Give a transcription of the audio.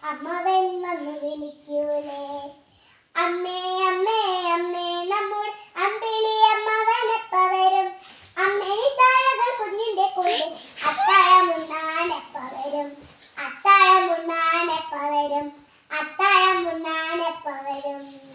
അമ്മവൻ വന്നു വിളിക്കൂലേ. അമ്മേ അമ്മേ അമ്മേ നമ്മുടെ അമ്പിളി അമ്മവനെപ്പ വരും. അമ്മേ താഴകൾ കുഞ്ഞിന്റെ കൂടെ അത്താഴമുണ്ണാനെപ്പ വരും. അത്താഴമുണ്ണാനെപ്പ വരും. അത്താഴമുണ്ണാനെപ്പ വരും.